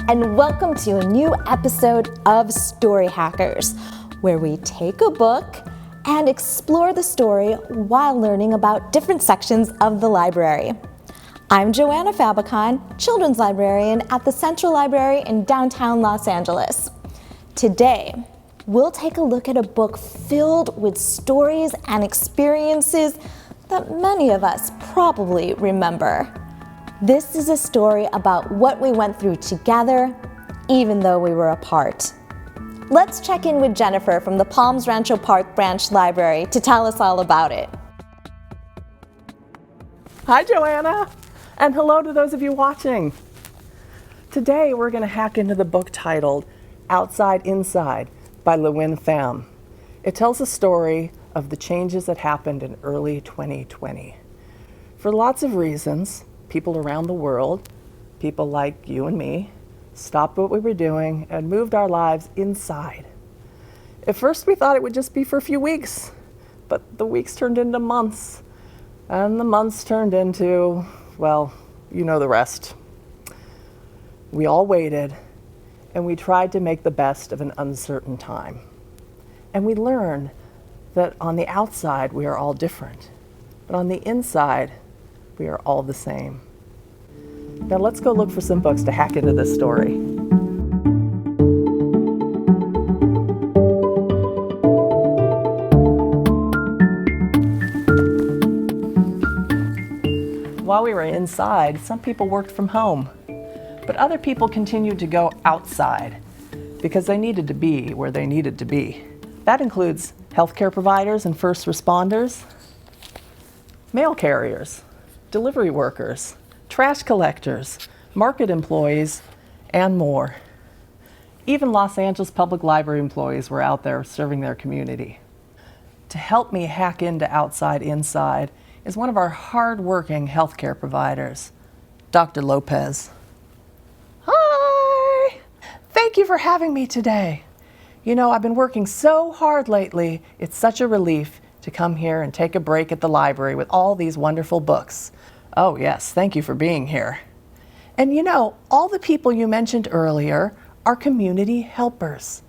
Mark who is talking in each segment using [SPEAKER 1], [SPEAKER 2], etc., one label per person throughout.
[SPEAKER 1] and welcome to a new episode of Story Hackers, where we take a book and explore the story while learning about different sections of the library. I'm Joanna Fabicon, Children's Librarian at the Central Library in downtown Los Angeles. Today, we'll take a look at a book filled with stories and experiences that many of us probably remember. This is a story about what we went through together, even though we were apart. Let's check in with Jennifer from the Palms-Rancho Park Branch Library to tell us all about it.
[SPEAKER 2] Hi, Joanna, and hello to those of you watching. Today, we're going to hack into the book titled Outside Inside by LeUyen Pham. It tells a story of the changes that happened in early 2020. For lots of reasons, people around the world, people like you and me, stopped what we were doing and moved our lives inside. At first we thought it would just be for a few weeks, but the weeks turned into months, and the months turned into, well, you know the rest. We all waited, and we tried to make the best of an uncertain time. And we learned that on the outside we are all different, but on the inside we are all the same. Now let's go look for some books to hack into this story. While we were inside, some people worked from home, but other people continued to go outside because they needed to be where they needed to be. That includes healthcare providers and first responders, mail carriers, delivery workers, trash collectors, market employees, and more. Even Los Angeles Public Library employees were out there serving their community. To help me hack into Outside Inside is one of our hard-working healthcare providers, Dr. Lopez. Hi! Thank you for having me today. You know, I've been working so hard lately, it's such a relief to come here and take a break at the library with all these wonderful books. Oh yes, thank you for being here. And you know, all the people you mentioned earlier are community helpers.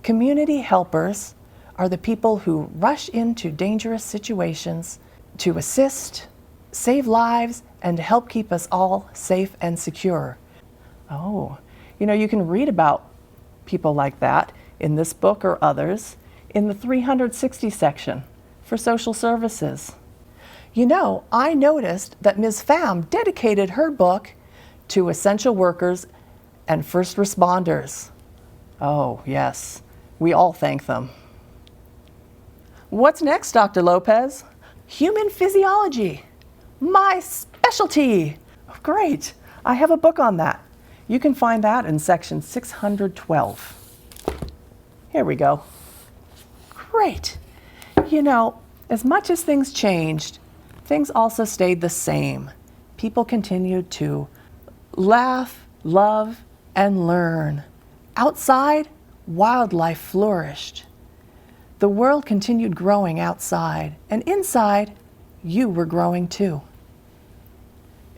[SPEAKER 2] Community helpers are the people who rush into dangerous situations to assist, save lives, and to help keep us all safe and secure. Oh, you know, you can read about people like that in this book or others in the 360 section for social services. You know, I noticed that Ms. Pham dedicated her book to essential workers and first responders. Oh, yes, we all thank them. What's next, Dr. Lopez? Human physiology, my specialty. Oh, great, I have a book on that. You can find that in section 612. Here we go. Great. You know, as much as things changed, things also stayed the same. People continued to laugh, love, and learn. Outside, wildlife flourished. The world continued growing outside, and inside, you were growing too.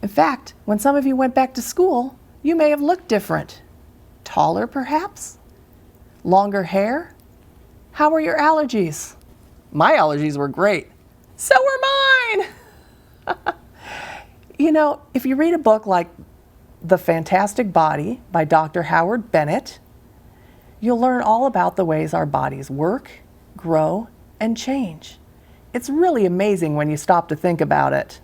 [SPEAKER 2] In fact, when some of you went back to school, you may have looked different. Taller, perhaps? Longer hair? How were your allergies? My allergies were great. So were mine! You know, if you read a book like The Fantastic Body by Dr. Howard Bennett, you'll learn all about the ways our bodies work, grow, and change. It's really amazing when you stop to think about it.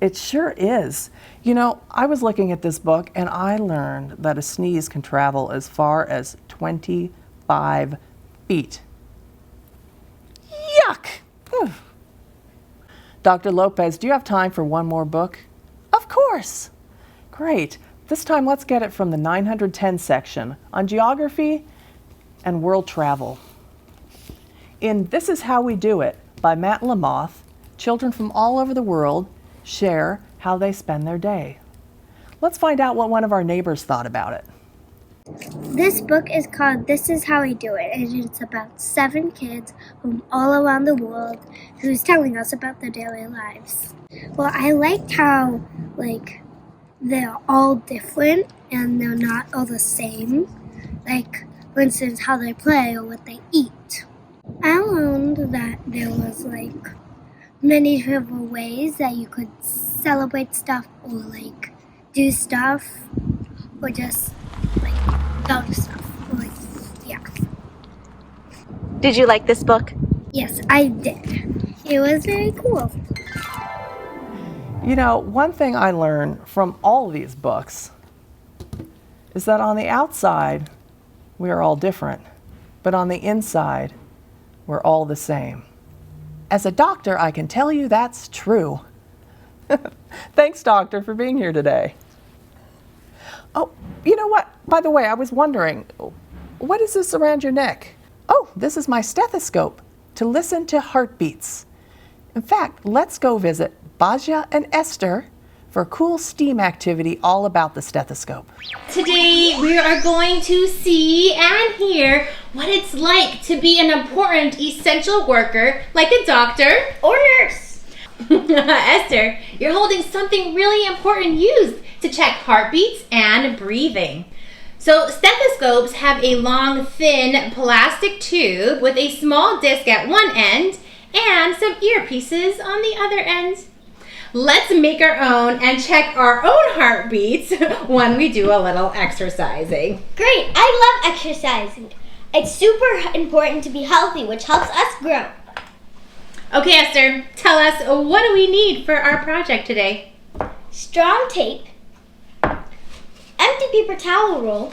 [SPEAKER 2] It sure is. You know, I was looking at this book and I learned that a sneeze can travel as far as 25 feet. Yuck! Dr. Lopez, do you have time for one more book? Of course! Great. This time let's get it from the 910 section on geography and world travel. In This Is How We Do It by Matt Lamoth, children from all over the world share how they spend their day. Let's find out what one of our neighbors thought about it.
[SPEAKER 3] This book is called This Is How We Do It, and it's about 7 kids from all around the world who's telling us about their daily lives. Well, I liked how, they're all different, and they're not all the same. Like, for instance, how they play or what they eat. I learned that there was like many different ways that you could celebrate stuff or like do stuff or just like go to stuff. Or, like, yeah.
[SPEAKER 1] Did you like this book?
[SPEAKER 3] Yes, I did. It was very cool.
[SPEAKER 2] You know, one thing I learned from all these books is that on the outside, we are all different, but on the inside, we're all the same. As a doctor, I can tell you that's true. Thanks, doctor, for being here today. Oh, you know what? By the way, I was wondering, what is this around your neck? Oh, this is my stethoscope to listen to heartbeats. In fact, let's go visit Baja and Esther for a cool STEAM activity all about the stethoscope.
[SPEAKER 4] Today we are going to see and hear what it's like to be an important essential worker like a doctor or nurse. Esther, you're holding something really important used to check heartbeats and breathing. So stethoscopes have a long, thin plastic tube with a small disc at one end and some earpieces on the other end. Let's make our own and check our own heartbeats when we do a little exercising.
[SPEAKER 5] Great, I love exercising. It's super important to be healthy, which helps us grow.
[SPEAKER 4] Okay, Esther, tell us, what do we need for our project today?
[SPEAKER 5] Strong tape, empty paper towel roll,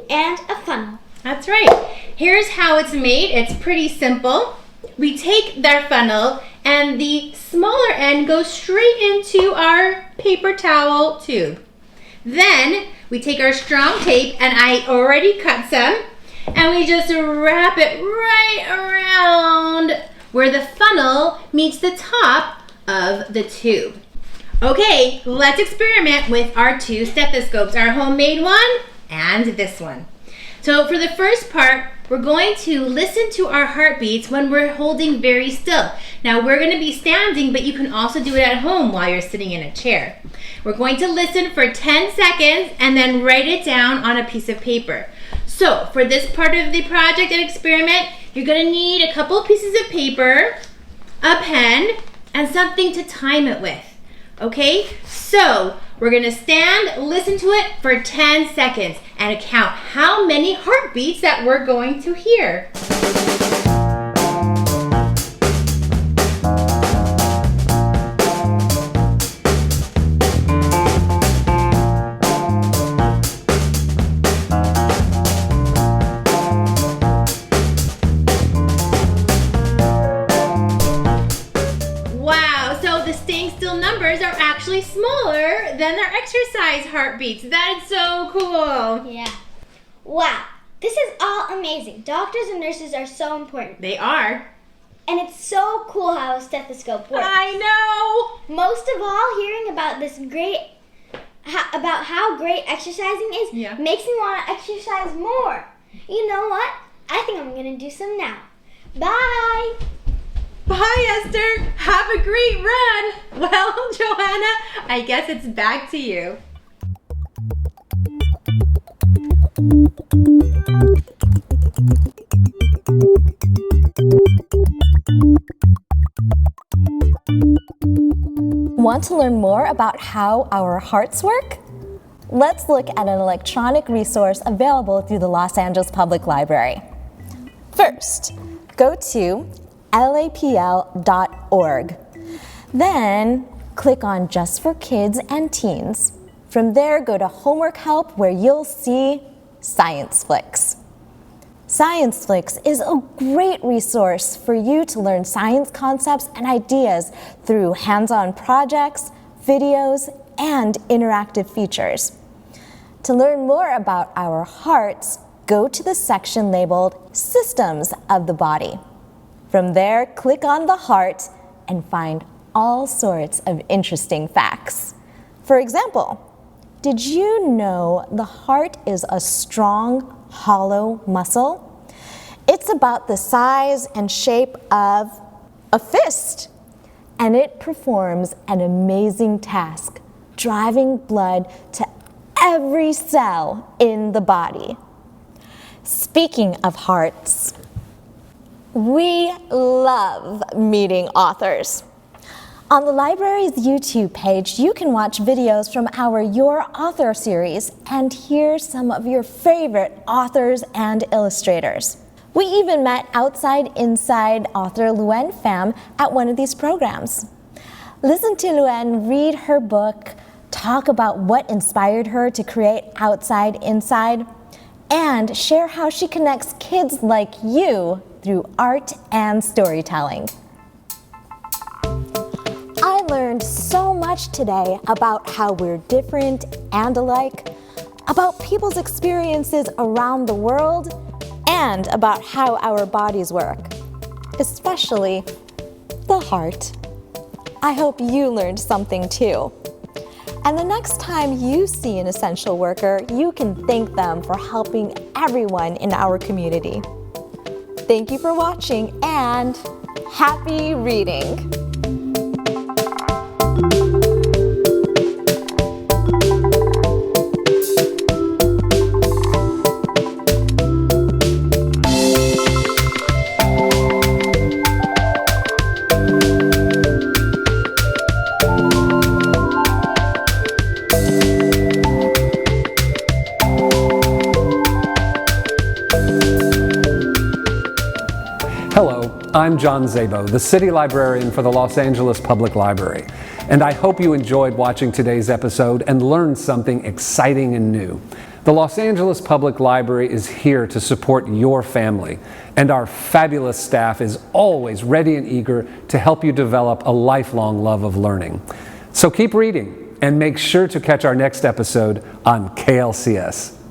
[SPEAKER 5] and a funnel.
[SPEAKER 4] That's right. Here's how it's made. It's pretty simple. We take their funnel and the smaller end goes straight into our paper towel tube. Then we take our strong tape, and I already cut some, and we just wrap it right around where the funnel meets the top of the tube. Okay, let's experiment with our two stethoscopes, our homemade one and this one. So for the first part, we're going to listen to our heartbeats when we're holding very still. Now we're going to be standing, but you can also do it at home while you're sitting in a chair. We're going to listen for 10 seconds and then write it down on a piece of paper. So for this part of the project and experiment, you're going to need a couple pieces of paper, a pen, and something to time it with. Okay, so we're going to stand, listen to it for 10 seconds, and count how many heartbeats that we're going to hear. Wow, so the staying still numbers are actually smaller than their exercise heartbeats. That is so cool.
[SPEAKER 5] Yeah. Wow, this is all amazing. Doctors and nurses are so important.
[SPEAKER 4] They are.
[SPEAKER 5] And it's so cool how a stethoscope works.
[SPEAKER 4] I know.
[SPEAKER 5] Most of all, hearing about this about how great exercising is makes me want to exercise more. You know what? I think I'm going to do some now. Bye.
[SPEAKER 4] Bye, Esther. Have a great run. Well, Joanna, I guess it's back to you.
[SPEAKER 1] Want to learn more about how our hearts work? Let's look at an electronic resource available through the Los Angeles Public Library. First, go to lapl.org. Then, click on Just for Kids and Teens. From there, go to Homework Help, where you'll see Science Flicks. Science Flicks is a great resource for you to learn science concepts and ideas through hands-on projects, videos, and interactive features. To learn more about our hearts, go to the section labeled Systems of the Body. From there, click on the heart and find all sorts of interesting facts. For example, did you know the heart is a strong, hollow muscle? It's about the size and shape of a fist, and it performs an amazing task, driving blood to every cell in the body. Speaking of hearts, we love meeting authors. On the library's YouTube page, you can watch videos from our Your Author series and hear some of your favorite authors and illustrators. We even met Outside Inside author LeUyen Pham at one of these programs. Listen to LeUyen read her book, talk about what inspired her to create Outside Inside, and share how she connects kids like you through art and storytelling. I learned so much today about how we're different and alike, about people's experiences around the world, and about how our bodies work, especially the heart. I hope you learned something too. And the next time you see an essential worker, you can thank them for helping everyone in our community. Thank you for watching and happy reading!
[SPEAKER 6] Hello, I'm John Zabo, the City Librarian for the Los Angeles Public Library, and I hope you enjoyed watching today's episode and learned something exciting and new. The Los Angeles Public Library is here to support your family, and our fabulous staff is always ready and eager to help you develop a lifelong love of learning. So keep reading, and make sure to catch our next episode on KLCS.